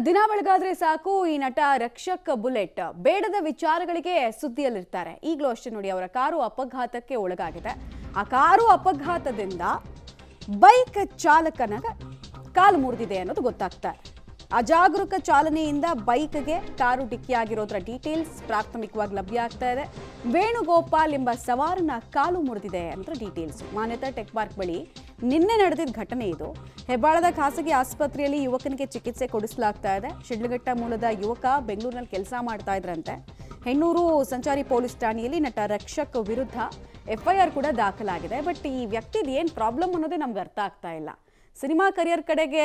ದಿನ ಬೆಳಗಾದ್ರೆ ಸಾಕು ಈ ನಟ ರಕ್ಷಕ್ ಬುಲೆಟ್ ಬೇಡದ ವಿಚಾರಗಳಿಗೆ ಸುದ್ದಿಯಲ್ಲಿರ್ತಾರೆ. ಈಗಲೂ ಅಷ್ಟೇ ನೋಡಿ, ಅವರ ಕಾರು ಅಪಘಾತಕ್ಕೆ ಒಳಗಾಗಿದೆ. ಆ ಕಾರು ಅಪಘಾತದಿಂದ ಬೈಕ್ ಚಾಲಕನ ಕಾಲು ಮುರಿದಿದೆ ಅನ್ನೋದು ಗೊತ್ತಾಗ್ತಾ ಇದೆ. ಅಜಾಗರೂಕ ಚಾಲನೆಯಿಂದ ಬೈಕ್ಗೆ ಕಾರು ಡಿಕ್ಕಿಯಾಗಿರೋದ್ರ ಡೀಟೇಲ್ಸ್ ಪ್ರಾಥಮಿಕವಾಗಿ ಲಭ್ಯ ಆಗ್ತಾ ಇದೆ. ವೇಣುಗೋಪಾಲ್ ಎಂಬ ಸವಾರನ ಕಾಲು ಮುರಿದಿದೆ ಅಂತ ಡೀಟೇಲ್ಸ್. ಮಾನ್ಯತಾ ಟೆಕ್ ಪಾರ್ಕ್ ಬಳಿ ನಿನ್ನೆ ನಡೆದಿದ್ದ ಘಟನೆ ಇದು. ಹೆಬ್ಬಾಳದ ಖಾಸಗಿ ಆಸ್ಪತ್ರೆಯಲ್ಲಿ ಯುವಕನಿಗೆ ಚಿಕಿತ್ಸೆ ಕೊಡಿಸಲಾಗ್ತಾ ಇದೆ. ಶಿಡ್ಲಘಟ್ಟ ಮೂಲದ ಯುವಕ ಬೆಂಗಳೂರಿನಲ್ಲಿ ಕೆಲಸ ಮಾಡ್ತಾ ಇದ್ರಂತೆ. ಹೆಣ್ಣೂರು ಸಂಚಾರಿ ಪೊಲೀಸ್ ಠಾಣೆಯಲ್ಲಿ ನಟ ರಕ್ಷಕ್ ವಿರುದ್ಧ FIR ಕೂಡ ದಾಖಲಾಗಿದೆ. ಬಟ್ ಈ ವ್ಯಕ್ತಿದು ಏನು ಪ್ರಾಬ್ಲಮ್ ಅನ್ನೋದೇ ನಮ್ಗೆ ಅರ್ಥ ಆಗ್ತಾ ಇಲ್ಲ. ಸಿನಿಮಾ ಕರಿಯರ್ ಕಡೆಗೆ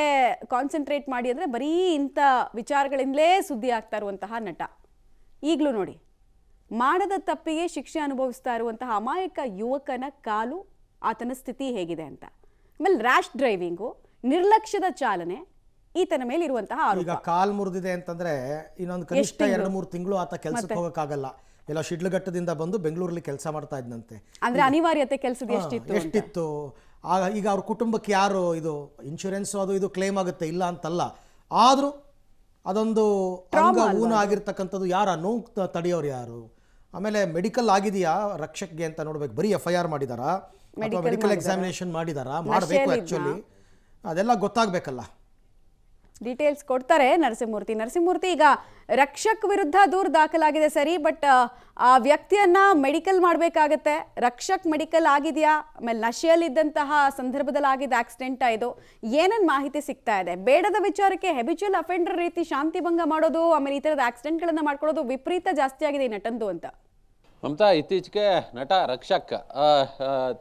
ಕಾನ್ಸಂಟ್ರೇಟ್ ಮಾಡಿ ಅಂದರೆ ಬರೀ ಇಂಥ ವಿಚಾರಗಳಿಂದಲೇ ಸುದ್ದಿ ಆಗ್ತಾ ಇರುವಂತಹ ನಟ. ಈಗಲೂ ನೋಡಿ, ಮಾಡದ ತಪ್ಪಿಗೆ ಶಿಕ್ಷೆ ಅನುಭವಿಸ್ತಾ ಇರುವಂತಹ ಅಮಾಯಕ ಯುವಕನ ಕಾಲು, ಆತನ ಸ್ಥಿತಿ ಹೇಗಿದೆ ಅಂತ. ಆಮೇಲೆ ರ್ಯಾಶ್ ಡ್ರೈವಿಂಗು, ನಿರ್ಲಕ್ಷ್ಯದ ಚಾಲನೆ, ಈತನ ಮೇಲೆ ಇರುವಂತಹ ಆರೋಪ. ಈಗ ಕಾಲ್ ಮುರಿದಿದೆ ಅಂತಂದ್ರೆ ಇನ್ನೊಂದು ಕನಿಷ್ಠ 2-3 ತಿಂಗಳು ಆತ ಕೆಲಸಕ್ಕೆ ಹೋಗಕ್ಕಾಗಲ್ಲ. ಎಲ್ಲ ಶಿಡ್ಲಘಟ್ಟದಿಂದ ಬಂದು ಬೆಂಗಳೂರಲ್ಲಿ ಕೆಲಸ ಮಾಡ್ತಾ ಇದ್ದಂತೆ. ಅಂದ್ರೆ ಅನಿವಾರ್ಯತೆ ಕೆಲಸದ ಎಷ್ಟಿತ್ತು. ಈಗ ಅವ್ರ ಕುಟುಂಬಕ್ಕೆ ಯಾರು ಇದು ಇನ್ಶೂರೆನ್ಸ್ ಅದು ಇದು ಕ್ಲೇಮ್ ಆಗುತ್ತೆ, ಇಲ್ಲ ಅಂತಲ್ಲ. ಆದ್ರೂ ಅದೊಂದು ಊನ ಆಗಿರ್ತಕ್ಕಂಥದ್ದು ಯಾರು, ನೋವು ತಡೆಯೋರು ಯಾರು? ಆಮೇಲೆ ಮೆಡಿಕಲ್ ಆಗಿದೆಯಾ ರಕ್ಷಕ್ಗೆ ಅಂತ ನೋಡ್ಬೇಕು. ಬರೀ FIR ಮಾಡಿದಾರಾ ಅಥವಾ ಮೆಡಿಕಲ್ ಎಕ್ಸಾಮಿನೇಷನ್ ಮಾಡಿದಾರಾ? ಮಾಡಬೇಕು ಆಕ್ಚುಲಿ, ಅದೆಲ್ಲ ಗೊತ್ತಾಗಬೇಕಲ್ಲ. ಡೀಟೇಲ್ಸ್ ಕೊಡ್ತಾರೆ ನರಸಿಂಹಮೂರ್ತಿ. ಈಗ ರಕ್ಷಕ್ ವಿರುದ್ಧ ದೂರು ದಾಖಲಾಗಿದೆ ಸರಿ, ಬಟ್ ಆ ವ್ಯಕ್ತಿಯನ್ನ ಮೆಡಿಕಲ್ ಮಾಡಬೇಕಾಗತ್ತೆ. ರಕ್ಷಕ್ ಮೆಡಿಕಲ್ ಆಗಿದೆಯಾ? ಆಮೇಲೆ ನಶೆಯಲ್ಲಿದ್ದಂತಹ ಸಂದರ್ಭದಲ್ಲಿ ಆಗಿದ್ದ ಆಕ್ಸಿಡೆಂಟ್ ಇದು, ಏನೇನು ಮಾಹಿತಿ ಸಿಗ್ತಾ ಇದೆ? ಬೇಡದ ವಿಚಾರಕ್ಕೆ ಹೆಬಿಚುವಲ್ ಅಫೆಂಡರ್ ರೀತಿ ಶಾಂತಿ ಭಂಗ ಮಾಡೋದು, ಆಮೇಲೆ ಈ ಥರದ ಆಕ್ಸಿಡೆಂಟ್ಗಳನ್ನು ಮಾಡ್ಕೊಳ್ಳೋದು ವಿಪರೀತ ಜಾಸ್ತಿ ಆಗಿದೆ ಈ ನಟಂದು ಅಂತ. ಮಮತಾ, ಇತ್ತೀಚೆಗೆ ನಟ ರಕ್ಷಕ್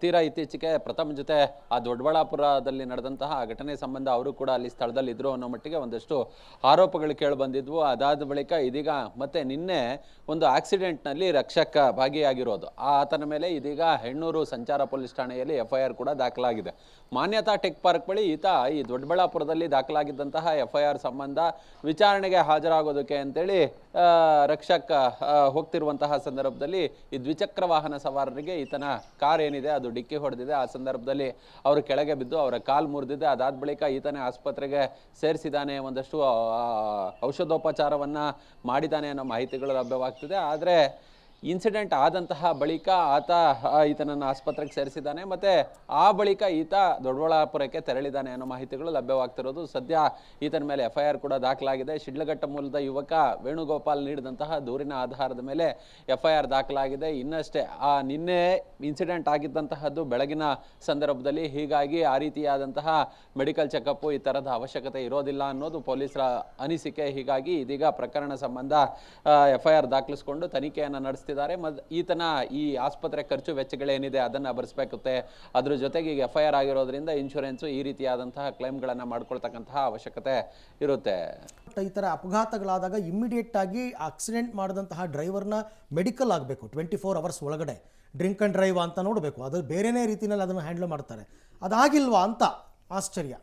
ತೀರಾ ಇತ್ತೀಚೆಗೆ ಪ್ರಥಮ್ ಜೊತೆ ಆ ದೊಡ್ಡಬಳ್ಳಾಪುರದಲ್ಲಿ ನಡೆದಂತಹ ಆ ಘಟನೆ ಸಂಬಂಧ ಅವರು ಕೂಡ ಅಲ್ಲಿ ಸ್ಥಳದಲ್ಲಿ ಇದ್ರು ಅನ್ನೋ ಮಟ್ಟಿಗೆ ಒಂದಷ್ಟು ಆರೋಪಗಳು ಕೇಳಿ ಬಂದಿದ್ವು. ಅದಾದ ಬಳಿಕ ಇದೀಗ ಮತ್ತೆ ನಿನ್ನೆ ಒಂದು ಆಕ್ಸಿಡೆಂಟ್ನಲ್ಲಿ ರಕ್ಷಕ್ ಭಾಗಿಯಾಗಿರೋದು, ಆತನ ಮೇಲೆ ಇದೀಗ ಹೆಣ್ಣೂರು ಸಂಚಾರ ಪೊಲೀಸ್ ಠಾಣೆಯಲ್ಲಿ FIR ಕೂಡ ದಾಖಲಾಗಿದೆ. ಮಾನ್ಯತಾ ಟೆಕ್ ಪಾರ್ಕ್ ಬಳಿ ಈತ ಈ ದೊಡ್ಡಬಳ್ಳಾಪುರದಲ್ಲಿ ದಾಖಲಾಗಿದ್ದಂತಹ FIR ಸಂಬಂಧ ವಿಚಾರಣೆಗೆ ಹಾಜರಾಗೋದಕ್ಕೆ ಅಂತೇಳಿ ರಕ್ಷಕ್ ಹೋಗ್ತಿರುವಂತಹ ಸಂದರ್ಭದಲ್ಲಿ ಈ ದ್ವಿಚಕ್ರ ವಾಹನ ಸವಾರರಿಗೆ ಈತನ ಕಾರ್ ಏನಿದೆ ಅದು ಡಿಕ್ಕಿ ಹೊಡೆದಿದೆ. ಆ ಸಂದರ್ಭದಲ್ಲಿ ಅವರು ಕೆಳಗೆ ಬಿದ್ದು ಅವರ ಕಾಲು ಮುರಿದಿದೆ. ಅದಾದ ಬಳಿಕ ಈತನೇ ಆಸ್ಪತ್ರೆಗೆ ಸೇರಿಸಿದ್ದಾನೆ, ಒಂದಷ್ಟು ಔಷಧೋಪಚಾರವನ್ನ ಮಾಡಿದ್ದಾನೆ ಅನ್ನೋ ಮಾಹಿತಿಗಳು ಲಭ್ಯವಾಗ್ತಿದೆ. ಆದರೆ ಇನ್ಸಿಡೆಂಟ್ ಆದಂತಹ ಬಳಿಕ ಈತನನ್ನು ಆಸ್ಪತ್ರೆಗೆ ಸೇರಿಸಿದ್ದಾನೆ, ಮತ್ತೆ ಆ ಬಳಿಕ ಈತ ದೊಡ್ಡಬಳ್ಳಾಪುರಕ್ಕೆ ತೆರಳಿದ್ದಾನೆ ಅನ್ನೋ ಮಾಹಿತಿಗಳು ಲಭ್ಯವಾಗ್ತಿರೋದು. ಸದ್ಯ ಈತನ ಮೇಲೆ FIR ಕೂಡ ದಾಖಲಾಗಿದೆ. ಶಿಡ್ಲಘಟ್ಟ ಮೂಲದ ಯುವಕ ವೇಣುಗೋಪಾಲ್ ನೀಡಿದಂತಹ ದೂರಿನ ಆಧಾರದ ಮೇಲೆ FIR ದಾಖಲಾಗಿದೆ. ಇನ್ನಷ್ಟೇ ನಿನ್ನೆ ಇನ್ಸಿಡೆಂಟ್ ಆಗಿದ್ದಂತಹದ್ದು ಬೆಳಗಿನ ಸಂದರ್ಭದಲ್ಲಿ, ಹೀಗಾಗಿ ಆ ರೀತಿಯಾದಂತಹ ಮೆಡಿಕಲ್ ಚೆಕಪ್ ಈ ಥರದ ಅವಶ್ಯಕತೆ ಇರೋದಿಲ್ಲ ಅನ್ನೋದು ಪೊಲೀಸರ ಅನಿಸಿಕೆ. ಹೀಗಾಗಿ ಇದೀಗ ಪ್ರಕರಣ ಸಂಬಂಧ FIR ದಾಖಲಿಸಿಕೊಂಡು ತನಿಖೆಯನ್ನು ನಡೆಸ್ತಿದ್ದಾರೆ. ಈತನ ಈ ಆಸ್ಪತ್ರೆ ಖರ್ಚು ವೆಚ್ಚಗಳೇನಿದೆ ಅದನ್ನ ಭರಿಸಬೇಕುತ್ತೆ. ಅದ್ರ ಜೊತೆಗೆ ಈಗ FIR ಆಗಿರೋದ್ರಿಂದ ಇನ್ಶೂರೆನ್ಸ್ ಈ ರೀತಿಯಾದಂತಹ ಕ್ಲೈಮ್ಗಳನ್ನ ಮಾಡ್ಕೊಳ್ತಕ್ಕಂತಹ ಅವಶ್ಯಕತೆ ಇರುತ್ತೆ. ಈ ಥರ ಅಪಘಾತಗಳಾದಾಗ ಇಮ್ಮಿಡಿಯೇಟ್ ಆಗಿ ಆಕ್ಸಿಡೆಂಟ್ ಮಾಡಿದಂತಹ ಡ್ರೈವರ್ನ ಮೆಡಿಕಲ್ ಆಗಬೇಕು 24 ಅವರ್ಸ್ ಒಳಗಡೆ. ಡ್ರಿಂಕ್ ಅಂಡ್ ಡ್ರೈವ್ ಅಂತ ನೋಡಬೇಕು, ಅದು ಬೇರೆನೇ ರೀತಿಯಲ್ಲಿ ಅದನ್ನು ಹ್ಯಾಂಡಲ್ ಮಾಡ್ತಾರೆ. ಅದಾಗಿಲ್ವಾ ಅಂತ ಆಶ್ಚರ್ಯ.